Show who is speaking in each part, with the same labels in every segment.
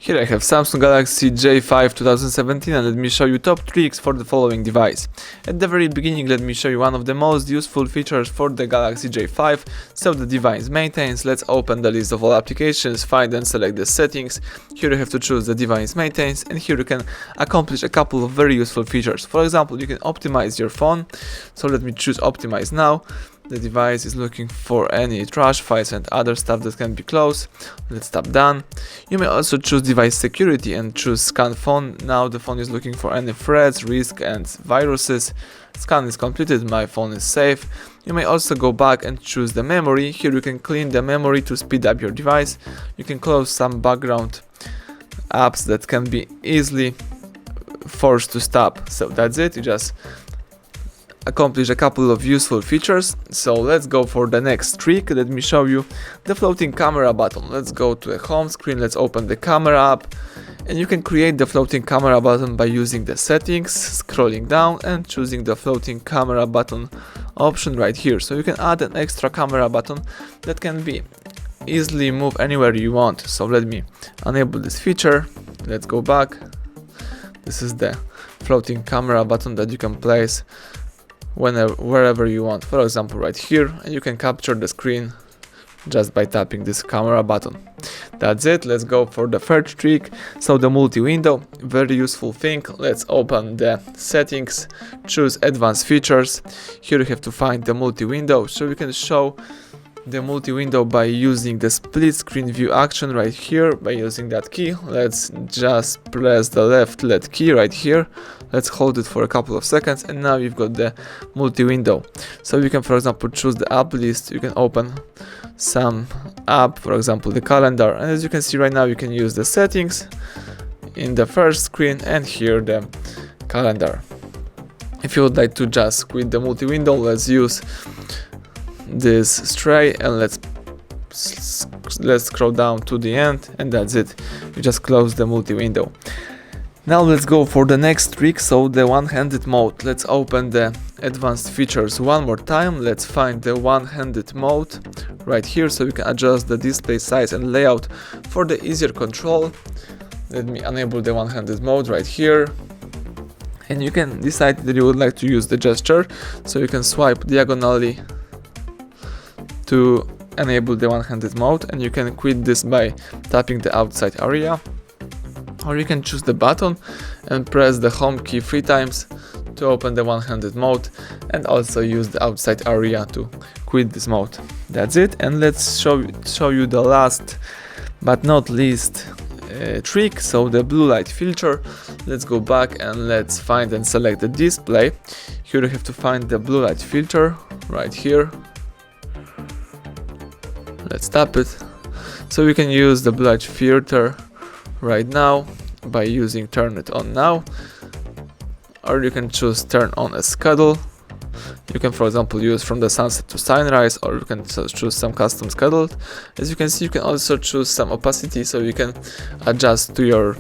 Speaker 1: Here I have Samsung Galaxy J5 2017, and let me show you top tricks for the following device. At the very beginning, let me show you one of the most useful features for the Galaxy J5, so the device maintenance. Let's open the list of all applications, find and select the settings. Here you have to choose the device maintenance, and here you can accomplish a couple of very useful features. For example, you can optimize your phone, so let me choose optimize now. The device is looking for any trash files and other stuff that can be closed. Let's tap done. You may also choose device security and choose scan phone. Now the phone is looking for any threats, risk and viruses. Scan is completed, my phone is safe. You may also go back and choose the memory. Here you can clean the memory to speed up your device. You can close some background apps that can be easily forced to stop. So that's it, you just accomplish a couple of useful features. So let's go for the next trick. Let me show you the floating camera button. Let's go to the home screen, let's open the camera app, and you can create the floating camera button by using the settings, scrolling down and choosing the floating camera button option right here. So you can add an extra camera button that can be easily moved anywhere you want. So let me enable this feature. Let's go back. This is the floating camera button that you can place wherever you want, for example right here, and you can capture the screen just by tapping this camera button. That's it. Let's go for the third trick. So the multi-window, very useful thing. Let's open the settings, choose advanced features. Here you have to find the multi-window, so you can show the multi-window by using the split screen view action right here. By using that key, let's just press the left LED key right here. Let's hold it for a couple of seconds, and now you've got the multi-window. So you can, for example, choose the app list. You can open some app, for example the calendar, and as you can see right now, you can use the settings in the first screen and here the calendar. If you would like to just quit the multi-window, let's use this stray and let's scroll down to the end, and that's it. You just close the multi-window. Now let's go for the next trick, so the one-handed mode. Let's open the advanced features one more time. Let's find the one-handed mode right here, so you can adjust the display size and layout for the easier control. Let me enable the one-handed mode right here, and you can decide that you would like to use the gesture, so you can swipe diagonally to enable the one-handed mode, and you can quit this by tapping the outside area, or you can choose the button and press the home key 3 times to open the one-handed mode, and also use the outside area to quit this mode. That's it, and let's show you the last but not least trick, so the blue light filter. Let's go back and let's find and select the display. Here you have to find the blue light filter right here. Let's tap it. So you can use the blue light filter right now by using turn it on now, or you can choose turn on a schedule. You can, for example, use from the sunset to sunrise, or you can choose some custom schedule. As you can see, you can also choose some opacity, so you can adjust to your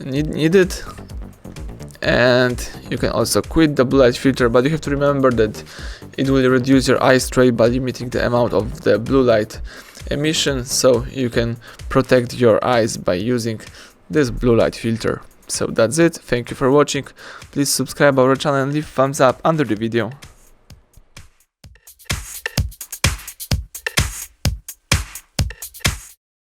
Speaker 1: needed, and you can also quit the blue light filter, but you have to remember that it will reduce your eye strain by limiting the amount of the blue light emission, so you can protect your eyes by using this blue light filter. So that's it. Thank you for watching. Please subscribe our channel and leave thumbs up under the video.